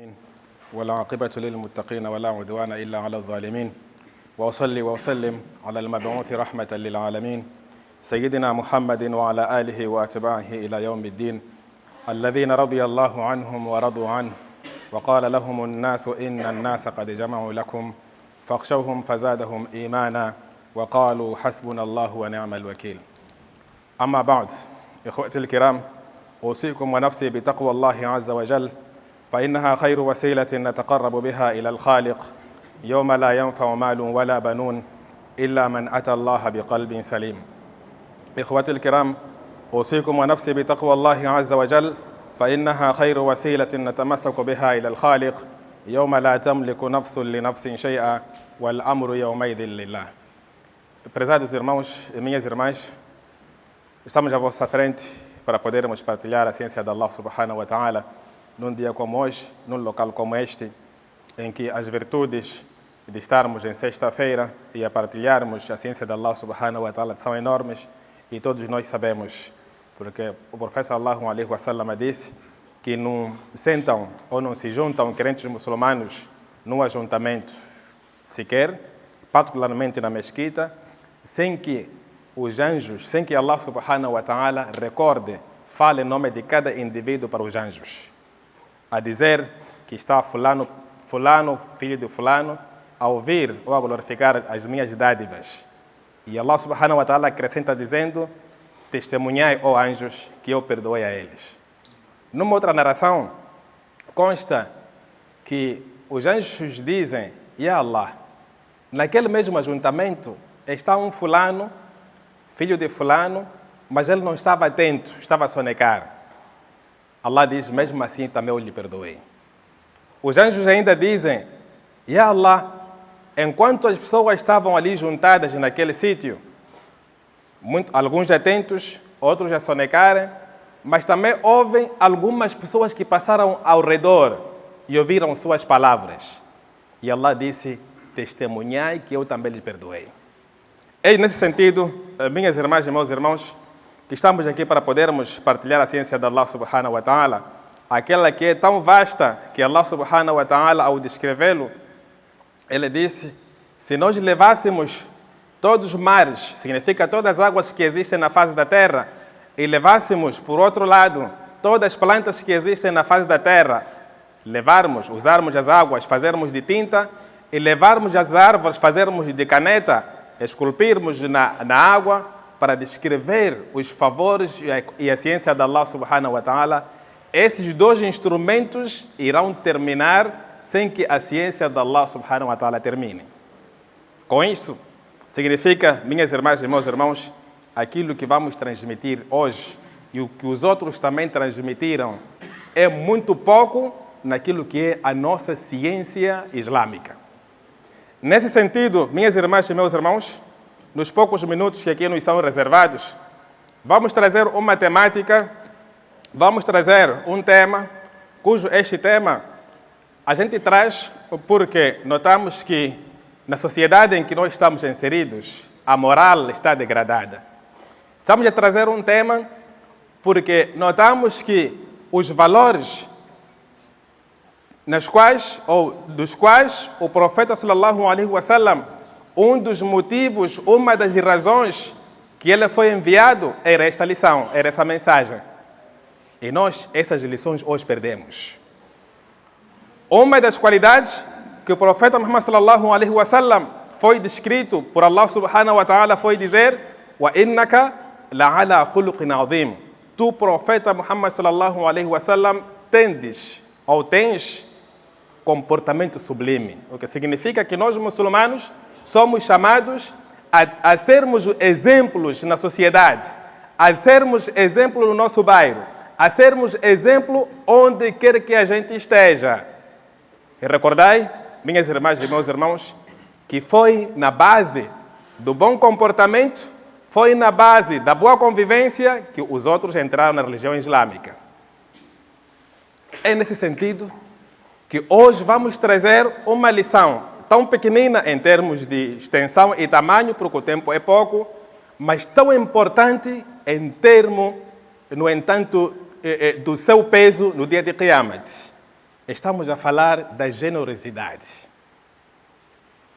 العالمين والعاقبة للمتقين ولا عدوان إلا على الظالمين وأصلي وأسلم على المبعوث رحمة للعالمين سيدنا محمد وعلى آله وأتباعه إلى يوم الدين الذين رضي الله عنهم ورضوا عنه وقال لهم الناس إن الناس قد جمعوا لكم فاخشوهم فزادهم إيمانا وقالوا حسبنا الله ونعم الوكيل. أما بعد، إخوتي الكرام، أوصيكم ونفسي بتقوى الله عز وجل فإنها خير وسيلة نتقرب بها إلى الخالق يوم لا ينفع مال ولا بنون إلا من أتى الله بقلب سليم. إخوتي الكرام، أوصيكم ونفسي بتقوى الله عز وجل فإنها خير وسيلة نتمسك بها إلى الخالق يوم لا تملك نفس لنفس شيئا والأمر يومئذ لله. Prezados irmãos e minhas irmãs, estamos à vossa frente para podermos partilhar a ciência de Allah subhanahu wa ta'ala num dia como hoje, num local como este, em que as virtudes de estarmos em sexta-feira e a partilharmos a ciência de Allah subhanahu wa ta'ala são enormes e todos nós sabemos, porque o profeta sallallahu alaihi wasallam disse que não sentam ou não se juntam crentes muçulmanos num ajuntamento sequer, particularmente na mesquita, sem que os anjos, sem que Allah subhanahu wa ta'ala recorde, fale o nome de cada indivíduo para os anjos, a dizer que está fulano, filho de fulano, a ouvir ou a glorificar as minhas dádivas. E Allah subhanahu wa ta'ala acrescenta dizendo: testemunhai, ó anjos, que eu perdoei a eles. Numa outra narração, consta que os anjos dizem: Ya Allah, naquele mesmo ajuntamento está um fulano, filho de fulano, mas ele não estava atento, estava a sonecar. Allah diz: mesmo assim também eu lhe perdoei. Os anjos ainda dizem: Ya Allah, enquanto as pessoas estavam ali juntadas naquele sítio, alguns atentos, outros a sonecarem, mas também houve algumas pessoas que passaram ao redor e ouviram suas palavras. E Allah disse: testemunhai que eu também lhe perdoei. É nesse sentido, minhas irmãs e meus irmãos, que estamos aqui para podermos partilhar a ciência de Allah subhanahu wa ta'ala, aquela que é tão vasta que Allah subhanahu wa ta'ala, ao descrevê-lo, ele disse: se nós levássemos todos os mares, significa todas as águas que existem na face da terra, e levássemos, por outro lado, todas as plantas que existem na face da terra, usarmos as águas, fazermos de tinta, e levarmos as árvores, fazermos de caneta, esculpirmos na água, para descrever os favores e a ciência de Allah subhanahu wa ta'ala, esses dois instrumentos irão terminar sem que a ciência de Allah subhanahu wa ta'ala termine. Com isso, significa, minhas irmãs e meus irmãos, aquilo que vamos transmitir hoje e o que os outros também transmitiram é muito pouco naquilo que é a nossa ciência islâmica. Nesse sentido, minhas irmãs e meus irmãos, nos poucos minutos que aqui nos são reservados, vamos trazer uma temática, vamos trazer um tema, cujo este tema a gente traz porque notamos que na sociedade em que nós estamos inseridos, a moral está degradada. Estamos a trazer um tema porque notamos que os valores dos quais o profeta sallallahu alaihi wasallam, um dos motivos, uma das razões que ele foi enviado era esta lição, era essa mensagem. E nós, essas lições hoje perdemos. Uma das qualidades que o profeta Muhammad sallallahu alaihi wasallam foi descrito por Allah subhanahu wa ta'ala foi dizer: wa innaka la'ala khuluqin azim. Tu, profeta Muhammad sallallahu alaihi wasallam, tens comportamento sublime. O que significa que nós muçulmanos somos chamados a sermos exemplos na sociedade, a sermos exemplo no nosso bairro, a sermos exemplo onde quer que a gente esteja. E recordai, minhas irmãs e meus irmãos, que foi na base do bom comportamento, foi na base da boa convivência que os outros entraram na religião islâmica. É nesse sentido que hoje vamos trazer uma lição tão pequenina em termos de extensão e tamanho, porque o tempo é pouco, mas tão importante em termos, no entanto, do seu peso no dia de Qiyamat. Estamos a falar da generosidade.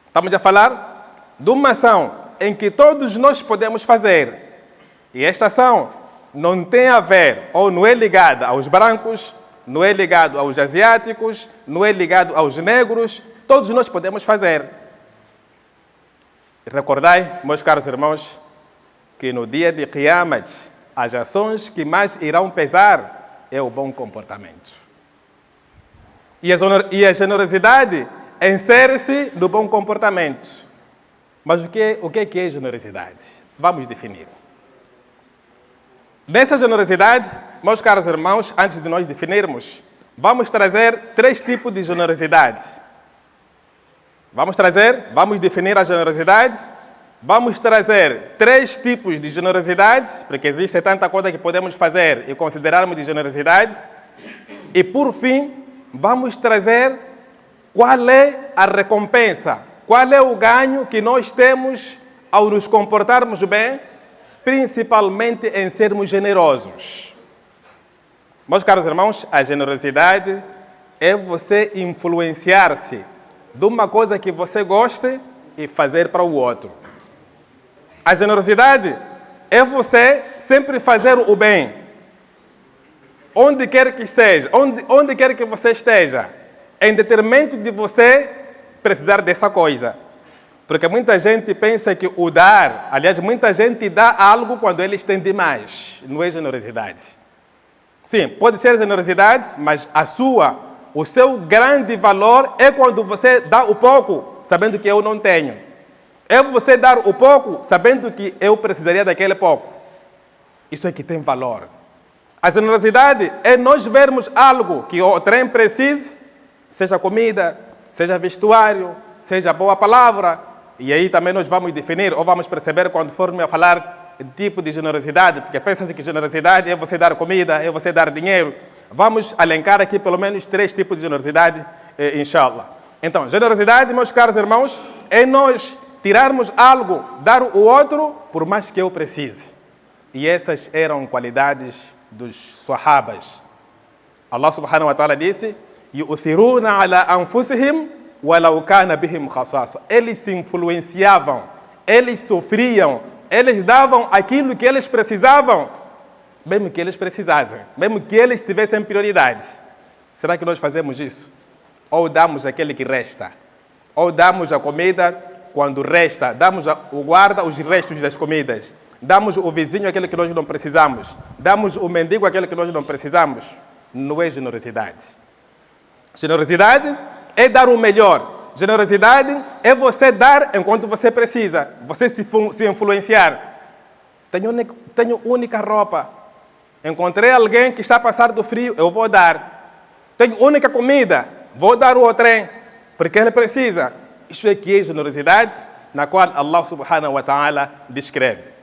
Estamos a falar de uma ação em que todos nós podemos fazer. E esta ação não tem a ver, ou não é ligada aos brancos, não é ligado aos asiáticos, não é ligado aos negros, todos nós podemos fazer. Recordai, meus caros irmãos, que no dia de Qiyamat, as ações que mais irão pesar é o bom comportamento. E a generosidade insere-se no bom comportamento. Mas o que é generosidade? Vamos definir. Nessa generosidade, meus caros irmãos, antes de nós definirmos, vamos trazer 3 tipos de generosidade. Vamos definir a generosidade, vamos trazer 3 tipos de generosidade, porque existe tanta coisa que podemos fazer e considerarmos de generosidade. E, por fim, vamos trazer qual é a recompensa, qual é o ganho que nós temos ao nos comportarmos bem, principalmente em sermos generosos. Meus caros irmãos, a generosidade é você influenciar-se de uma coisa que você goste e fazer para o outro. A generosidade é você sempre fazer o bem, onde quer que seja, onde quer que você esteja, em detrimento de você precisar dessa coisa. Porque muita gente pensa que o dar, aliás, muita gente dá algo quando eles têm demais. Não é generosidade. Sim, pode ser generosidade, mas o seu grande valor é quando você dá o pouco, sabendo que eu não tenho. É você dar o pouco, sabendo que eu precisaria daquele pouco. Isso é que tem valor. A generosidade é nós vermos algo que o trem precise, seja comida, seja vestuário, seja boa palavra. E aí também nós vamos definir, ou vamos perceber quando formos a falar de tipo de generosidade, porque pensa-se que generosidade é você dar comida, é você dar dinheiro. Vamos elencar aqui pelo menos 3 tipos de generosidade, inshallah. Então, generosidade, meus caros irmãos, é nós tirarmos algo, dar o outro, por mais que eu precise. E essas eram qualidades dos sahabas. Allah subhanahu wa ta'ala disse: يُؤْثِرُونَ عَلَىٰ أَنفُسِهِمْ وَلَوْ كَانَ بِهِمْ خَصَاصَةٌ. Eles se influenciavam, eles sofriam, eles davam aquilo que eles precisavam, mesmo que eles precisassem, mesmo que eles tivessem prioridades. Será que nós fazemos isso? Ou damos aquele que resta? Ou damos a comida quando resta? Damos o guarda os restos das comidas? Damos o vizinho aquele que nós não precisamos? Damos o mendigo aquele que nós não precisamos? Não é generosidade. Generosidade é dar o melhor. Generosidade é você dar enquanto você precisa. Você se influenciar. Tenho única roupa. Encontrei alguém que está a passar do frio, eu vou dar. Tenho única comida, vou dar o trem, porque ele precisa. Isso é que é generosidade, na qual Allah subhanahu wa ta'ala descreve.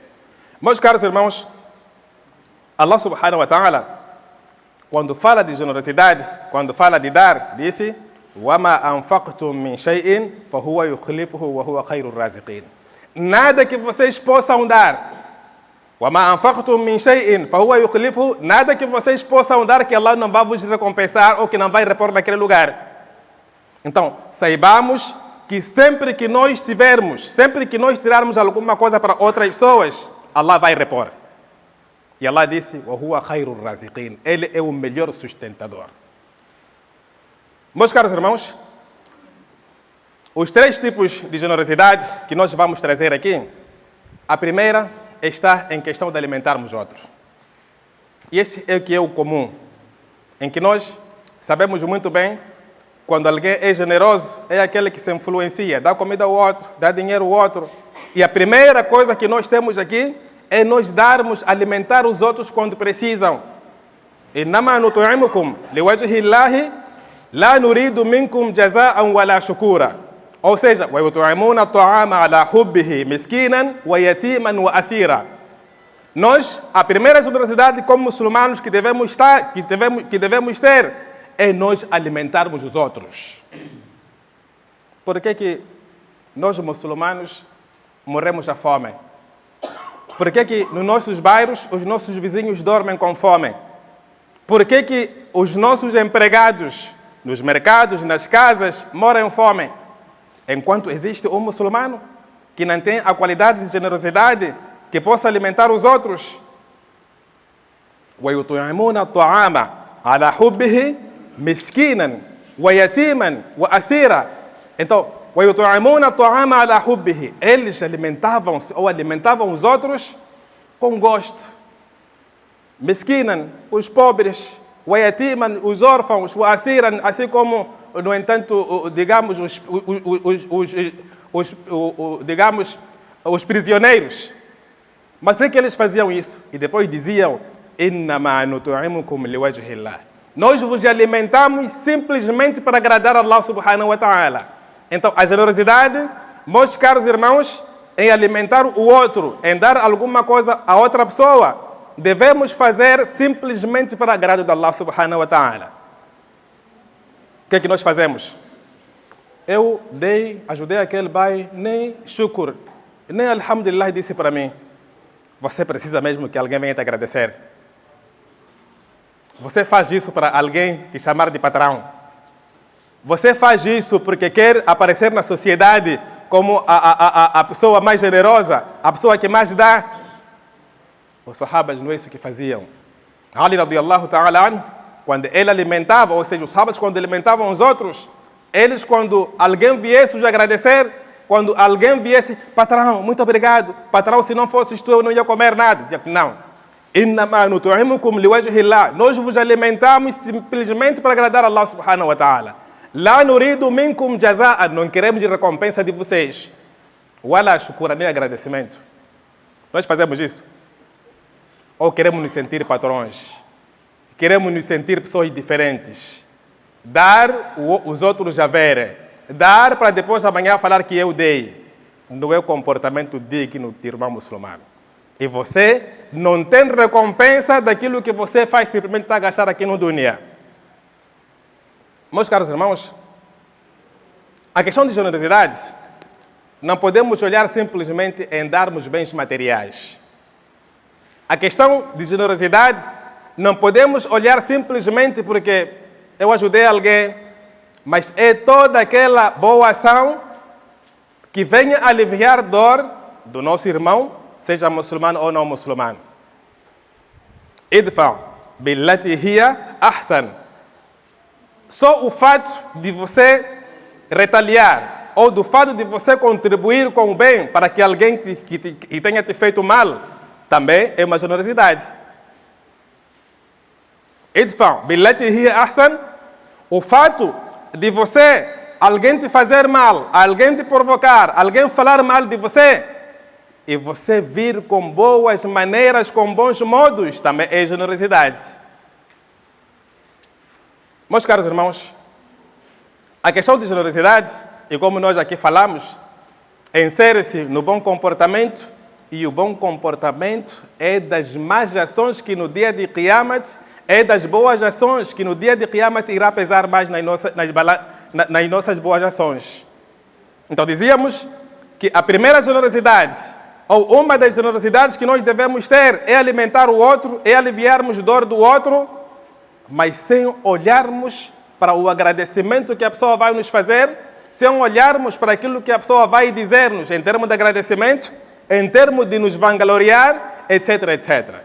Meus caros irmãos, Allah subhanahu wa ta'ala, quando fala de generosidade, quando fala de dar, disse: وَمَا أَنْفَقْتُم مِّن شَيْءٍ فَهُوَ يُخْلِفُهُ وَهُوَ خَيْرُ الرَّازِقِينَ. Nada que vocês possam dar. وَمَا أَنْفَقْتُم مِّن شَيْءٍ فَهُوَ يُخْلِفُهُ. Nada que vocês possam dar que Allah não vai vos recompensar ou que não vai repor naquele lugar. Então, saibamos que sempre que nós tirarmos alguma coisa para outras pessoas, Allah vai repor. E Allah disse: وَهُوَ خَيْرُ الرَّازِقِينَ. Ele é o melhor sustentador. Meus caros irmãos, os 3 tipos de generosidade que nós vamos trazer aqui, a primeira está em questão de alimentarmos outros. E esse é o que é o comum, em que nós sabemos muito bem, quando alguém é generoso, é aquele que se influencia, dá comida ao outro, dá dinheiro ao outro. E a primeira coisa que nós temos aqui é nós alimentar os outros quando precisam. إِنَّمَا نُطْعِمُكُمْ لِوَجْهِ اللَّهِ لَا نُرِيدُ مِنْكُمْ جَزَاءً وَلَا شُكُورًا. Ou seja, وَيُطْعِمُونَ الطَّعَامَ عَلَى حُبِّهِ مِسْكِينًا وَيَتِيمًا وَأَسِيرًا. Nós, a primeira generosidade como muçulmanos que devemos ter, é nós alimentarmos os outros. Por que nós, muçulmanos, morremos à fome? Por que nos nossos bairros os nossos vizinhos dormem com fome? Por que os nossos empregados nos mercados, nas casas, moram em fome. Enquanto existe um muçulmano que não tem a qualidade de generosidade que possa alimentar os outros. وَيُطْعِمُونَ الطَّعَامَ عَلَى حُبِّهِ مِسْكِينًا وَيَتِيمًا وَأَسِيرًا. Então, وَيُطْعِمُونَ الطَّعَامَ عَلَى حُبِّهِ. Eles alimentavam-se ou alimentavam os outros com gosto. Miskinan, os pobres, وَيَتِيمًا, os órfãos, وَأَسِيرًا, assim como, no entanto, digamos, os prisioneiros. Mas por que eles faziam isso? E depois diziam: إِنَّمَا نُطْعِمُكُمْ لِوَجْهِ اللَّهِ. Nós vos alimentamos simplesmente para agradar a Allah subhanahu wa ta'ala. Então, a generosidade, meus caros irmãos, em alimentar o outro, em dar alguma coisa a outra pessoa, devemos fazer simplesmente para agrado de Allah subhanahu wa ta'ala. O que é que nós fazemos? Eu ajudei aquele pai, nem shukr, nem alhamdulillah disse para mim. Você precisa mesmo que alguém venha te agradecer. Você faz isso para alguém te chamar de patrão. Você faz isso porque quer aparecer na sociedade como a pessoa mais generosa, a pessoa que mais dá. Os sahabas não é isso que faziam. Ali radiyallahu ta'ala anhu, quando ele alimentava, ou seja, os sahabas quando alimentavam os outros, eles quando alguém viesse os agradecer, quando alguém viesse: patrão, muito obrigado, patrão, se não fosses tu eu não ia comer nada. Dizia que não. إِنَّمَا نُطْعِمُكُمْ لِوَجْهِ اللَّهِ. Nós vos alimentamos simplesmente para agradar a Allah subhanahu wa ta'ala. لَا نُرِيدُ مِنْكُمْ جَزَاءً. Não queremos de recompensa de vocês. وَلَا شُكُرًا, nem agradecimento. Nós fazemos isso? Ou queremos nos sentir patrões? Queremos nos sentir pessoas diferentes? Dar os outros a verem. Dar para depois amanhã falar que eu dei. Não é o comportamento digno de irmão muçulmano. E você não tem recompensa daquilo que você faz simplesmente para gastar aqui no dunya. Meus caros irmãos, a questão de generosidade, não podemos olhar simplesmente em darmos bens materiais. A questão de generosidade, não podemos olhar simplesmente porque eu ajudei alguém, mas é toda aquela boa ação que venha aliviar dor do nosso irmão, seja muçulmano ou não muçulmano. Idfa billati hiya ahsan. Só o fato de você retaliar ou do fato de você contribuir com o bem para que alguém que tenha te feito mal, também é uma generosidade. Idfa billati hiya ahsan. O fato de você, alguém te fazer mal, alguém te provocar, alguém falar mal de você, e você vir com boas maneiras, com bons modos, também é generosidade. Meus caros irmãos, a questão de generosidade, e como nós aqui falamos, insere-se no bom comportamento, e o bom comportamento é das más ações que no dia de Qiyamat, é das boas ações que no dia de Qiyamat irá pesar mais nas nossas boas ações. Então dizíamos que a primeira generosidade, ou uma das generosidades que nós devemos ter, é alimentar o outro, é aliviarmos dor do outro, mas sem olharmos para o agradecimento que a pessoa vai nos fazer, sem olharmos para aquilo que a pessoa vai dizer-nos em termos de agradecimento, em termos de nos vangloriar, etc, etc.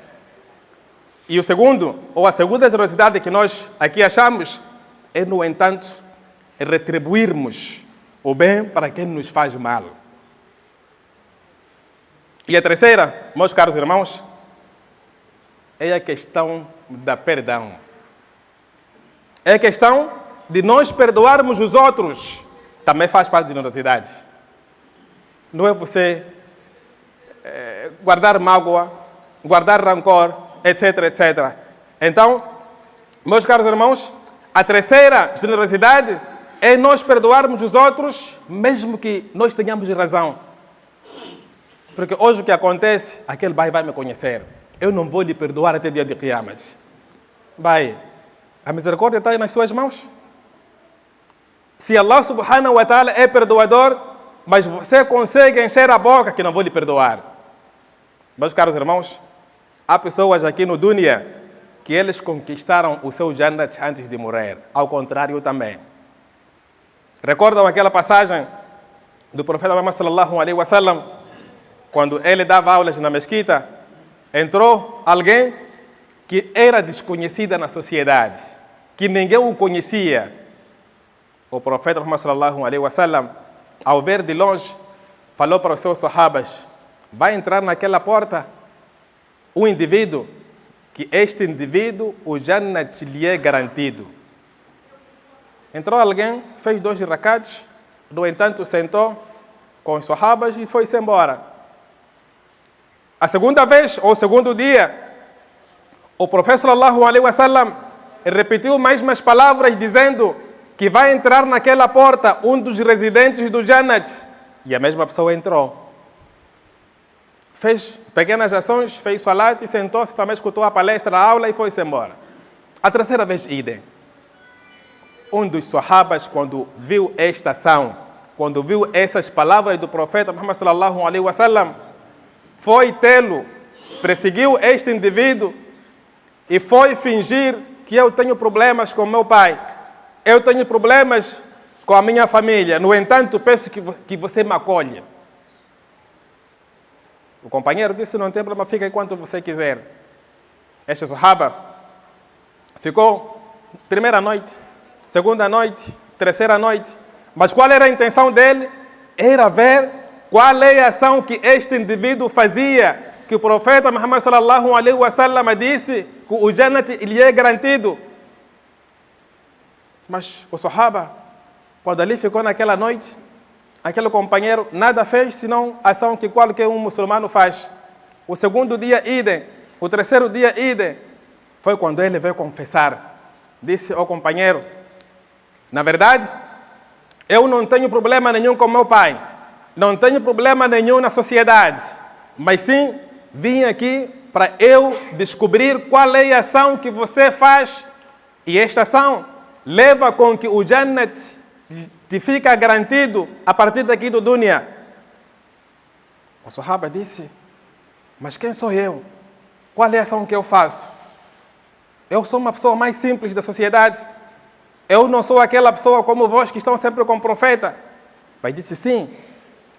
E o segundo, ou a segunda generosidade que nós aqui achamos, é, no entanto, retribuirmos o bem para quem nos faz mal. E a terceira, meus caros irmãos, é a questão da perdão. É a questão de nós perdoarmos os outros. Também faz parte de generosidade. Não é você guardar mágoa, guardar rancor, etc, etc. Então, meus caros irmãos, a terceira generosidade é nós perdoarmos os outros, mesmo que nós tenhamos razão. Porque hoje o que acontece, aquele pai vai me conhecer. Eu não vou lhe perdoar até o dia de Qiyamat. Pai, a misericórdia está nas suas mãos. Se Allah subhanahu wa ta'ala é perdoador, mas você consegue encher a boca que não vou lhe perdoar. Meus caros irmãos, há pessoas aqui no dunya que eles conquistaram o seu Jannat antes de morrer. Ao contrário também. Recordam aquela passagem do profeta Muhammad sallallahu alaihi wasallam, quando ele dava aulas na mesquita, entrou alguém que era desconhecida na sociedade, que ninguém o conhecia. O profeta Muhammad sallallahu alaihi wasallam, ao ver de longe, falou para os seus sahabas: vai entrar naquela porta um indivíduo, que este indivíduo, o Jannat lhe é garantido. Entrou alguém, fez 2 rakats, no entanto sentou com os sahabas e foi-se embora. A segunda vez, ou segundo dia, o profeta sallallahu alaihi wasallam repetiu mais umas palavras dizendo que vai entrar naquela porta um dos residentes do Jannat. E a mesma pessoa entrou. Fez pequenas ações, fez salat, sentou-se, também escutou a palestra, a aula e foi-se embora. A terceira vez, idem. Um dos sahabas, quando viu esta ação, quando viu essas palavras do profeta Muhammad sallallahu alaihi wasallam, foi tê-lo, perseguiu este indivíduo e foi fingir que eu tenho problemas com meu pai, eu tenho problemas com a minha família, no entanto, peço que você me acolha. O companheiro disse: não tem problema, fica enquanto você quiser. Este sahaba ficou primeira noite, segunda noite, terceira noite. Mas qual era a intenção dele? Era ver qual é a ação que este indivíduo fazia, que o profeta Muhammad sallallahu alaihi wasallam disse que o Jannat lhe é garantido. Mas o sahaba, quando ali ficou naquela noite, aquele companheiro nada fez senão a ação que qualquer um muçulmano faz. O segundo dia, idem. O terceiro dia, idem. Foi quando ele veio confessar. Disse ao companheiro: na verdade, eu não tenho problema nenhum com meu pai. Não tenho problema nenhum na sociedade. Mas sim, vim aqui para eu descobrir qual é a ação que você faz. E esta ação leva com que o Jannat te fica garantido a partir daqui do dunya. O sahaba disse: mas quem sou eu? Qual é a ação que eu faço? Eu sou uma pessoa mais simples da sociedade. Eu não sou aquela pessoa como vós que estão sempre com o profeta. Mas disse: sim,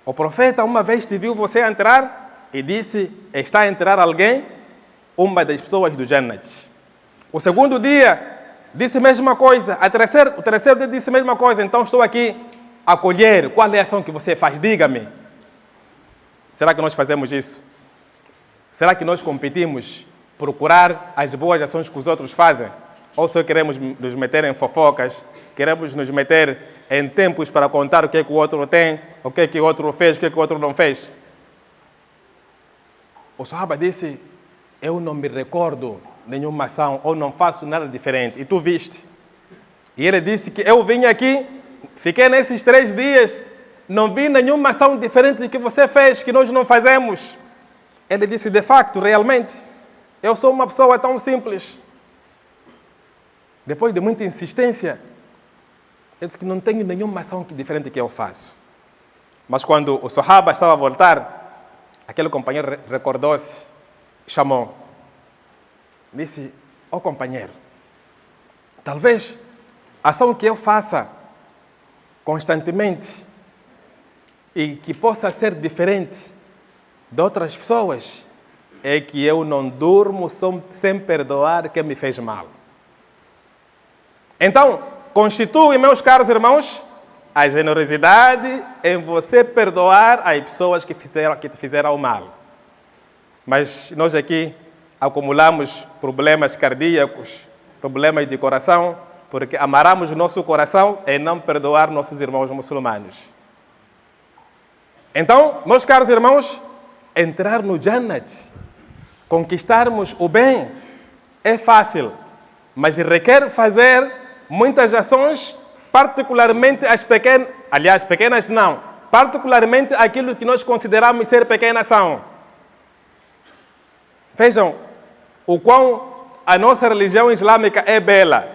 o profeta uma vez te viu você entrar e disse: está a entrar alguém, uma das pessoas do Jannat. O segundo dia disse a mesma coisa. O terceiro dia disse a mesma coisa. Então estou aqui a acolher. Qual é a ação que você faz? Diga-me. Será que nós fazemos isso? Será que nós competimos procurar as boas ações que os outros fazem? Ou só queremos nos meter em fofocas, queremos nos meter em tempos para contar o que é que o outro tem, o que é que o outro fez, o que é que o outro não fez? O sahaba disse: eu não me recordo nenhuma ação, ou não faço nada diferente. E tu viste. E ele disse que eu vim aqui, fiquei nesses 3 dias, não vi nenhuma ação diferente do que você fez, que nós não fazemos. Ele disse: de facto, realmente, eu sou uma pessoa tão simples. Depois de muita insistência, ele disse que não tenho nenhuma ação diferente que eu faço. Mas quando o sahaba estava a voltar, aquele companheiro recordou-se, chamou. Disse: ó companheiro, talvez a ação que eu faça constantemente e que possa ser diferente de outras pessoas é que eu não durmo sem perdoar quem me fez mal. Então, constitui, meus caros irmãos, a generosidade em você perdoar as pessoas que te fizeram mal. Mas nós aqui acumulamos problemas cardíacos, problemas de coração, porque amarramos nosso coração em não perdoar nossos irmãos muçulmanos. Então, meus caros irmãos, entrar no Jannat, conquistarmos o bem, é fácil, mas requer fazer muitas ações, particularmente as pequenas, aliás, pequenas não, particularmente aquilo que nós consideramos ser pequena ação. Vejam o quão a nossa religião islâmica é bela.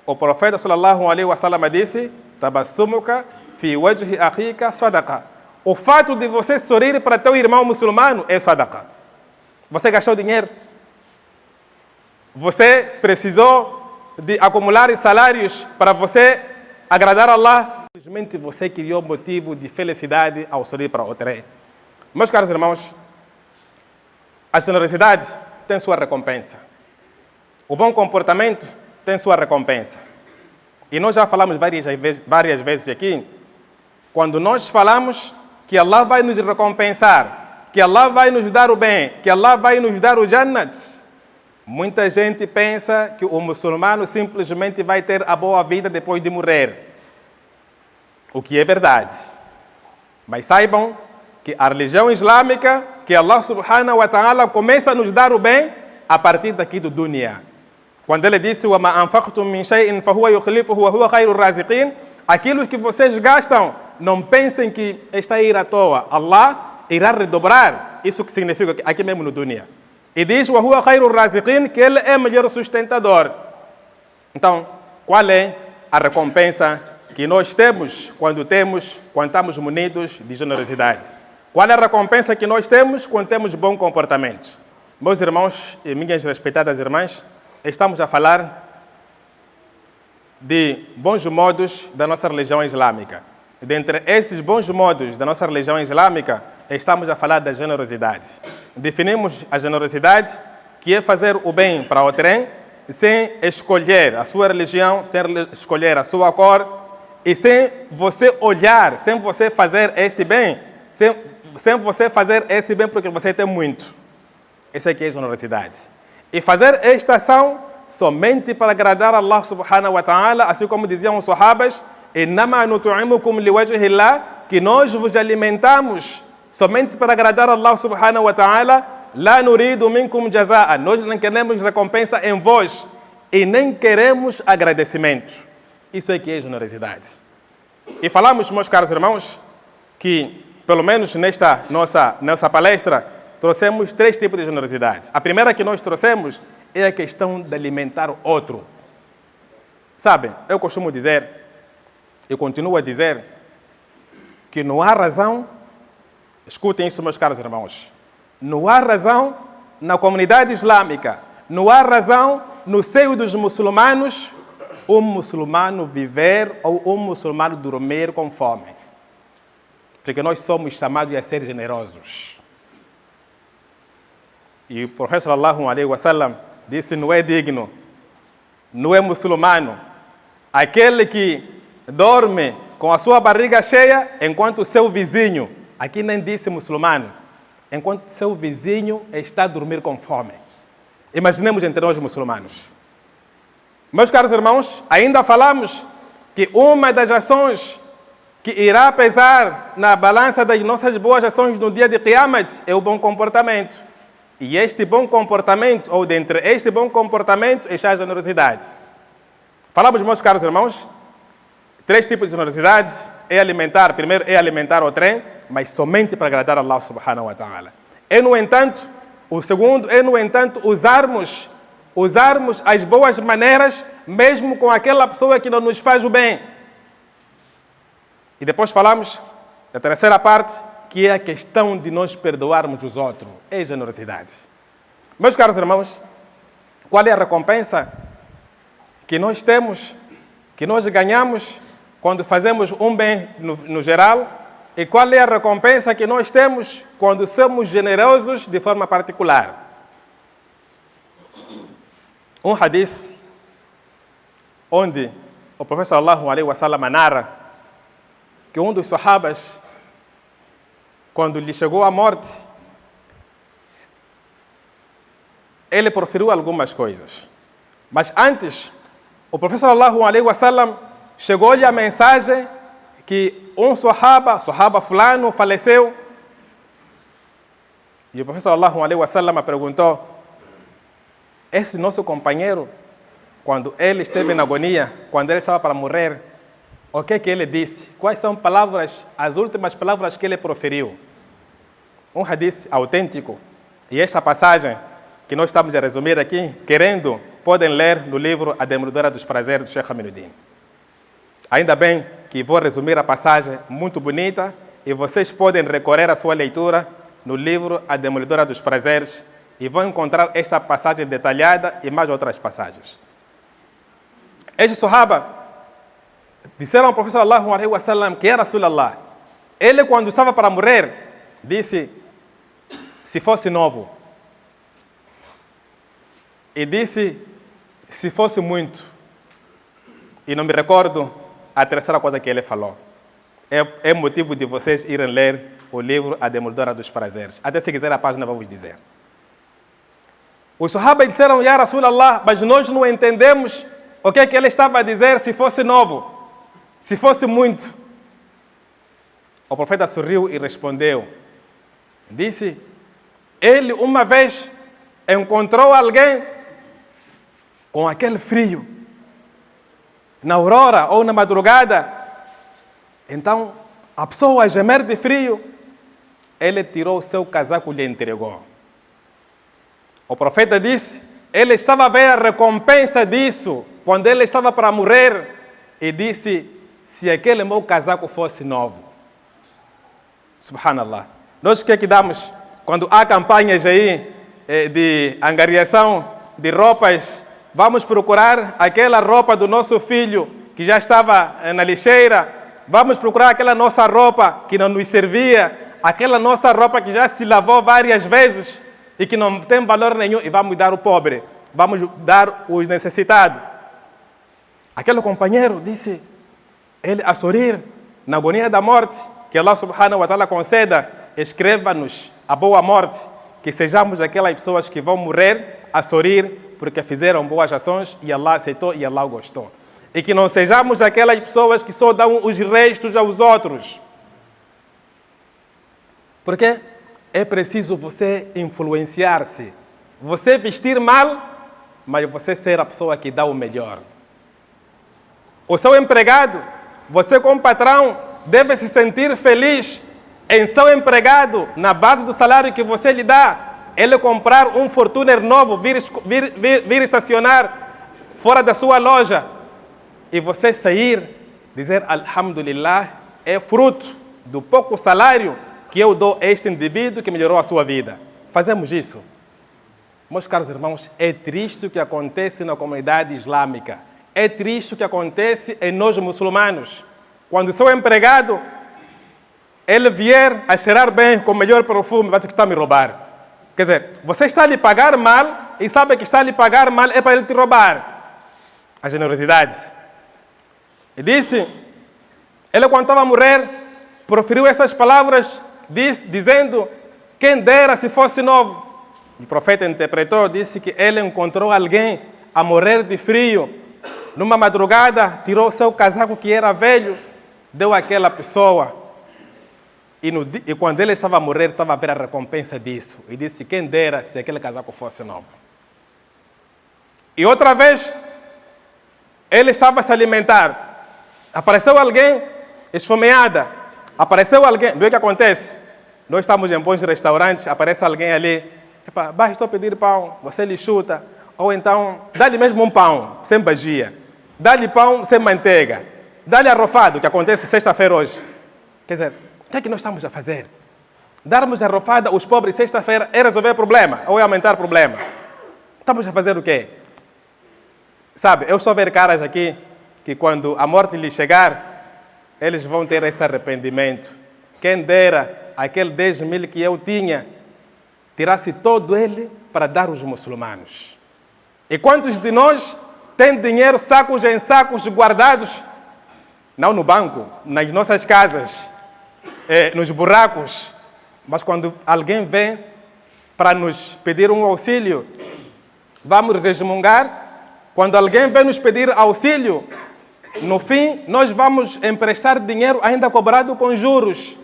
O profeta sallallahu alaihi wasallam disse: tabassumuka fi wajhi akhika sadaqa. O fato de você sorrir para teu irmão muçulmano é sadaqa. Você gastou dinheiro. Você precisou de acumular salários para você agradar a Allah. Simplesmente você criou motivo de felicidade ao sorrir para outrem. Meus caros irmãos, a generosidade tem sua recompensa. O bom comportamento tem sua recompensa. E nós já falamos várias vezes aqui, quando nós falamos que Allah vai nos recompensar, que Allah vai nos dar o bem, que Allah vai nos dar o Jannat, muita gente pensa que o muçulmano simplesmente vai ter a boa vida depois de morrer. O que é verdade. Mas saibam que a religião islâmica, que Allah subhanahu wa ta'ala começa a nos dar o bem a partir daqui do dunya. Quando ele disse, وَمَا أَنْفَقْتُم مِّن شَيْءٍ فَهُوَ يُخْلِفُهُ وَهُوَ خَيْرُ الرَّازِقِينَ. Aquilo que vocês gastam, não pensem que está a ir à toa. Allah irá redobrar. Isso que significa aqui mesmo no dunya. E diz, وَهُوَ خَيْرُ الرَّازِقِينَ, que ele é o melhor sustentador. Então, qual é a recompensa que nós temos quando estamos munidos de generosidade? Qual é a recompensa que nós temos quando temos bom comportamento? Meus irmãos e minhas respeitadas irmãs, estamos a falar de bons modos da nossa religião islâmica. Dentre esses bons modos da nossa religião islâmica, estamos a falar da generosidade. Definimos a generosidade, que é fazer o bem para outrem, sem escolher a sua religião, sem escolher a sua cor, e sem você olhar, sem você fazer esse bem, sem você fazer esse bem porque você tem muito. Isso aqui é generosidade. E fazer esta ação somente para agradar a Allah subhanahu wa ta'ala, assim como diziam os sahabas, إِنَّمَا نُطْعِمُكُمْ لِوَجْهِ اللَّهِ, que nós vos alimentamos somente para agradar a Allah subhanahu wa ta'ala, لَا نُرِيدُ مِنْكُمْ جَزَاءً, nós não queremos recompensa em vós e nem queremos agradecimento. Isso é que é generosidade. E falamos, meus caros irmãos, que pelo menos nesta nossa palestra, trouxemos 3 tipos de generosidade. A primeira que nós trouxemos é a questão de alimentar o outro. Sabem, eu costumo dizer, e continuo a dizer, que não há razão, escutem isso, meus caros irmãos, não há razão na comunidade islâmica, não há razão no seio dos muçulmanos, um muçulmano viver ou um muçulmano dormir com fome. Porque nós somos chamados a ser generosos. E o profeta sallallahu alaihi wasallam disse, não é digno, não é muçulmano aquele que dorme com a sua barriga cheia enquanto o seu vizinho, aqui nem disse muçulmano, enquanto seu vizinho está a dormir com fome. Imaginemos entre nós muçulmanos. Meus caros irmãos, ainda falamos que uma das ações que irá pesar na balança das nossas boas ações no dia de Qiyamat é o bom comportamento. E este bom comportamento, ou dentre este bom comportamento, está a generosidade. Falamos, meus caros irmãos, 3 tipos de generosidade. Primeiro é alimentar o trem, mas somente para agradar a Allah subhanahu wa ta'ala. O segundo é, no entanto, usarmos as boas maneiras, mesmo com aquela pessoa que não nos faz o bem. E depois falamos da terceira parte, que é a questão de nós perdoarmos os outros. É generosidade. Meus caros irmãos, qual é a recompensa que nós temos, que nós ganhamos quando fazemos um bem no geral? E qual é a recompensa que nós temos quando somos generosos de forma particular? Um hadith onde o profeta sallallahu alaihi wasallam narra que um dos sahabas, quando lhe chegou a morte, ele proferiu algumas coisas. Mas antes, o profeta sallallahu alaihi wasallam chegou-lhe a mensagem que um sahaba fulano faleceu. E o profeta sallallahu alaihi wasallam perguntou, esse nosso companheiro, quando ele esteve na agonia, quando ele estava para morrer, o que ele disse? Quais são as últimas palavras que ele proferiu? Um hadith autêntico. E esta passagem que nós estamos a resumir aqui, podem ler no livro A Demoledora dos Prazeres, do Sheikh Aminuddin. Ainda bem que vou resumir a passagem muito bonita e vocês podem recorrer à sua leitura no livro A Demoledora dos Prazeres, e vão encontrar esta passagem detalhada e mais outras passagens. Estes Sahaba disseram ao profeta sallallahu alaihi wasallam que era Rasulallah. Ele, quando estava para morrer, disse, se fosse novo. E disse, se fosse muito. E não me recordo a terceira coisa que ele falou. É motivo de vocês irem ler o livro A Demoledora dos Prazeres. Até se quiser a página, vou vos dizer. Os Sahaba disseram, Ya Rasulallah, mas nós não entendemos o que é que ele estava a dizer se fosse novo, se fosse muito. O profeta sorriu e respondeu. Disse, ele uma vez encontrou alguém com aquele frio, na aurora ou na madrugada. Então, a pessoa a gemer de frio, ele tirou o seu casaco e lhe entregou. O profeta disse, ele estava a ver a recompensa disso, quando ele estava para morrer, e disse, se aquele meu casaco fosse novo. Subhanallah. Nós o que é que damos quando há campanhas aí de angariação de roupas? Vamos procurar aquela roupa do nosso filho que já estava na lixeira. Vamos procurar aquela nossa roupa que não nos servia, aquela nossa roupa que já se lavou várias vezes e que não tem valor nenhum, e vamos dar ao pobre, vamos dar os necessitados. Aquele companheiro disse, ele a sorrir na agonia da morte, que Allah subhanahu wa ta'ala conceda, escreva-nos a boa morte, que sejamos aquelas pessoas que vão morrer a sorrir porque fizeram boas ações e Allah aceitou e Allah gostou. E que não sejamos aquelas pessoas que só dão os restos aos outros. Porque é preciso você influenciar-se, você vestir mal, mas você ser a pessoa que dá o melhor. O seu empregado, você como patrão, deve se sentir feliz em seu empregado, na base do salário que você lhe dá, ele comprar um Fortuner novo, vir estacionar fora da sua loja, e você sair, dizer Alhamdulillah, é fruto do pouco salário que eu dou a este indivíduo que melhorou a sua vida. Fazemos isso. Meus caros irmãos, é triste o que acontece na comunidade islâmica. É triste o que acontece em nós muçulmanos. Quando o seu empregado, ele vier a cheirar bem com o melhor perfume, vai dizer que está a me roubar. Quer dizer, você está a lhe pagar mal e sabe que está a lhe pagar mal é para ele te roubar. A generosidade. E disse, ele quando estava a morrer, proferiu essas palavras, dizendo, quem dera se fosse novo. O profeta interpretou, disse que ele encontrou alguém a morrer de frio. Numa madrugada, tirou o seu casaco que era velho, deu àquela pessoa. E quando ele estava a morrer, estava a ver a recompensa disso. E disse, quem dera se aquele casaco fosse novo. E outra vez, ele estava a se alimentar. Apareceu alguém esfomeada. Apareceu alguém. Vê o que acontece? Nós estamos em bons restaurantes, aparece alguém ali. Epa, basta eu pedir pão, você lhe chuta. Ou então, dá-lhe mesmo um pão, sem bagia. Dá-lhe pão sem manteiga. Dá-lhe arrofado, que acontece sexta-feira hoje. Quer dizer, o que é que nós estamos a fazer? Darmos arrofada aos pobres sexta-feira é resolver problema ou é aumentar problema? Estamos a fazer o quê? Sabe, eu estou a ver caras aqui que quando a morte lhe chegar, eles vão ter esse arrependimento. Quem dera aquele 10 mil que eu tinha, tirasse todo ele para dar aos muçulmanos. E quantos de nós têm dinheiro, sacos em sacos guardados, não no banco, nas nossas casas, nos buracos, mas quando alguém vem para nos pedir um auxílio, vamos resmungar. Quando alguém vem nos pedir auxílio, no fim, nós vamos emprestar dinheiro ainda cobrado com juros.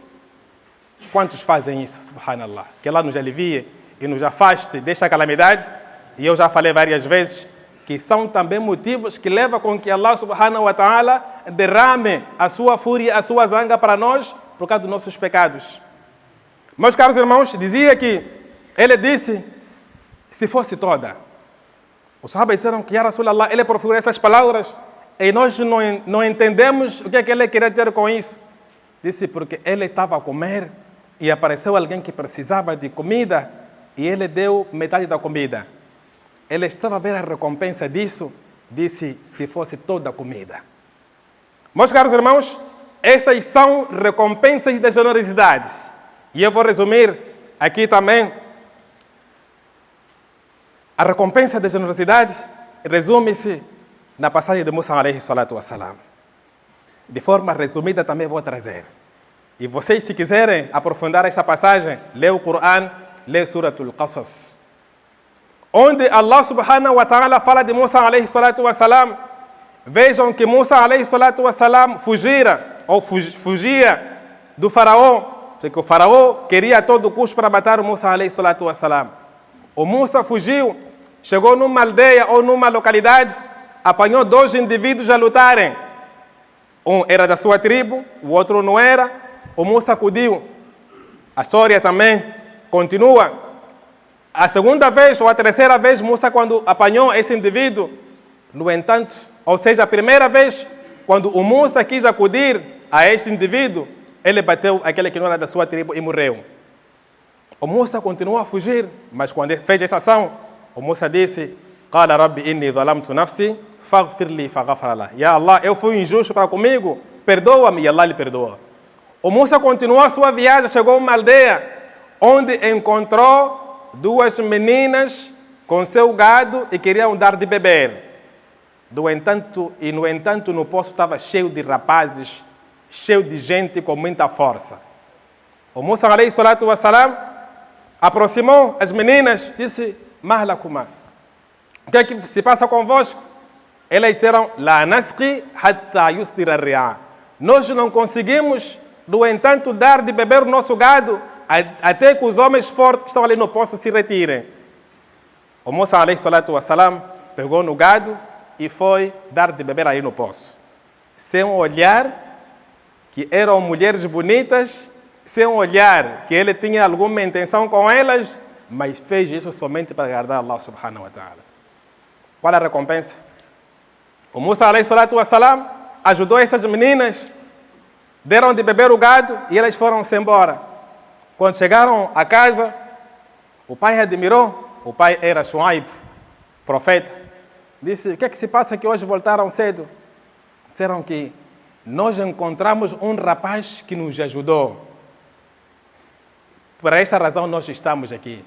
Quantos fazem isso, subhanallah? Que Allah nos alivie e nos afaste desta calamidade. E eu já falei várias vezes que são também motivos que levam com que Allah subhanahu wa ta'ala derrame a sua fúria, a sua zanga para nós por causa dos nossos pecados. Meus caros irmãos, dizia que ele disse, se fosse toda. Os sahabas disseram que, Ya Rasulallah, ele proferiu essas palavras e nós não entendemos o que é que ele queria dizer com isso. Disse porque ele estava a comer e apareceu alguém que precisava de comida e ele deu metade da comida. Ele estava a ver a recompensa disso, disse, se fosse toda a comida. Meus caros irmãos, essas são recompensas da generosidade. E eu vou resumir aqui também. A recompensa da generosidade resume-se na passagem de Musa alayhi salatu wassalam. De forma resumida também vou trazer. E vocês, se quiserem aprofundar essa passagem, lê o Corão, lê Suratul Qasas, onde Allah subhanahu wa ta'ala fala de Musa alayhi salatu wassalam. Vejam que Musa alayhi salatu wassalam fugia do faraó, porque o faraó queria a todo custo para matar o Musa alayhi salatu wassalam. O Musa fugiu, chegou numa aldeia ou numa localidade, apanhou 2 indivíduos a lutarem. Um era da sua tribo, o outro não era. O Musa acudiu. A história também continua. A segunda vez ou a terceira vez, Musa, quando apanhou esse indivíduo, no entanto, ou seja, a primeira vez, quando o Musa quis acudir a esse indivíduo, ele bateu aquele que não era da sua tribo e morreu. O Musa continuou a fugir, mas quando fez essa ação, o Musa disse, قال رب إني ظلمت نفسي فاغفر لي فغفر له. Ya Allah, eu fui injusto para comigo, perdoa-me, e Allah lhe perdoa. O Musa continuou a sua viagem, chegou a uma aldeia, onde encontrou 2 meninas com seu gado e queriam dar de beber. No entanto, no poço estava cheio de rapazes, cheio de gente com muita força. O Musa alayhi salatu wassalam aproximou as meninas, disse, Mahlakuma, o que é que se passa convosco? Elas disseram, La nasqi hatta yusdira ar-ri'a. Nós não conseguimos, no entanto, dar de beber o nosso gado até que os homens fortes que estão ali no poço se retirem. O Musa alayhi salatu wassalam pegou no gado e foi dar de beber aí no poço. Sem olhar que eram mulheres bonitas, sem olhar que ele tinha alguma intenção com elas, mas fez isso somente para agradar Allah subhanahu wa ta'ala. Qual a recompensa? O Musa alayhi salatu wassalam ajudou essas meninas, deram de beber o gado e elas foram-se embora. Quando chegaram a casa, o pai admirou, o pai era Shuaib, profeta. Disse, o que é que se passa que hoje voltaram cedo? Disseram que nós encontramos um rapaz que nos ajudou. Por essa razão nós estamos aqui.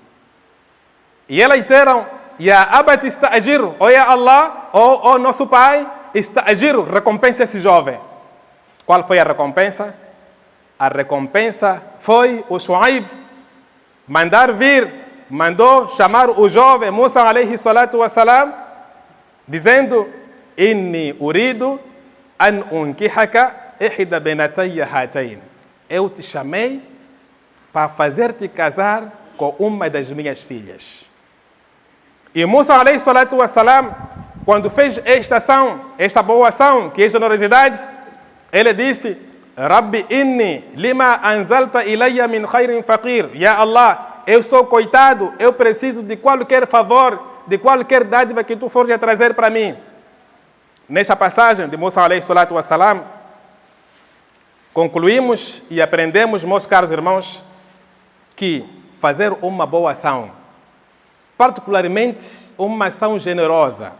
E elas disseram, Ya abati ista'jiru, ou Ya Allah, ou nosso pai, ista'jiru, recompensa esse jovem. Qual foi a recompensa? A recompensa foi o Shuaib mandou chamar o jovem Musa alayhi salatu wassalam, dizendo, Inni uridu an unkihaka ihda benatayya hatain. Eu te chamei para fazer-te casar com uma das minhas filhas. E Musa alayhi salatu wassalam, quando fez esta ação, esta boa ação, que é generosidade, ele disse, Rabbi inni lima anzalta ilayya min khairin faqir. Ya Allah, eu sou coitado, eu preciso de qualquer favor, de qualquer dádiva que tu fores a trazer para mim. Nesta passagem de Musa alayhi salatu wassalam, concluímos e aprendemos, meus caros irmãos, que fazer uma boa ação, particularmente uma ação generosa,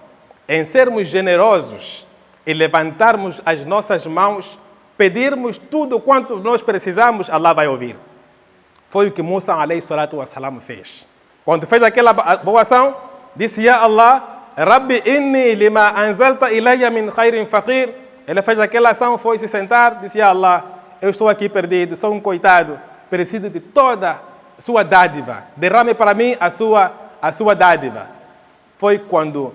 em sermos generosos e levantarmos as nossas mãos, pedirmos tudo quanto nós precisamos, Allah vai ouvir. Foi o que Musa alayhi salatu wassalam fez. Quando fez aquela boa ação, disse, Ya Allah, Rabbi inni lima anzalta ilayya min khairin faqir. Ele fez aquela ação, foi se sentar, disse, Ya Allah, eu estou aqui perdido, sou um coitado, preciso de toda sua dádiva. Derrame para mim a sua dádiva. Foi quando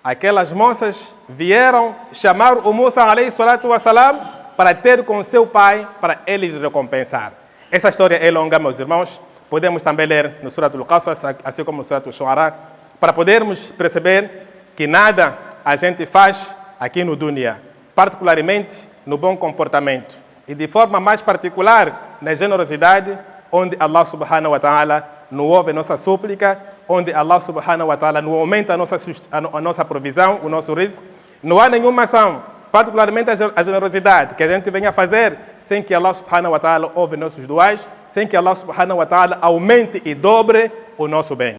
aquelas moças vieram chamar o Musa alayhi salatu wassalam para ter com seu pai, para ele lhe recompensar. Essa história é longa, meus irmãos. Podemos também ler no Suratul Qasas, assim como no Suratul Shu'ara, para podermos perceber que nada a gente faz aqui no dunya, particularmente no bom comportamento. E de forma mais particular, na generosidade, onde Allah subhanahu wa ta'ala não ouve a nossa súplica, onde Allah subhanahu wa ta'ala não aumenta a nossa provisão, o nosso risco. Não há nenhuma ação, particularmente a generosidade, que a gente venha fazer sem que Allah subhanahu wa ta'ala ouve nossos duas, sem que Allah subhanahu wa ta'ala aumente e dobre o nosso bem.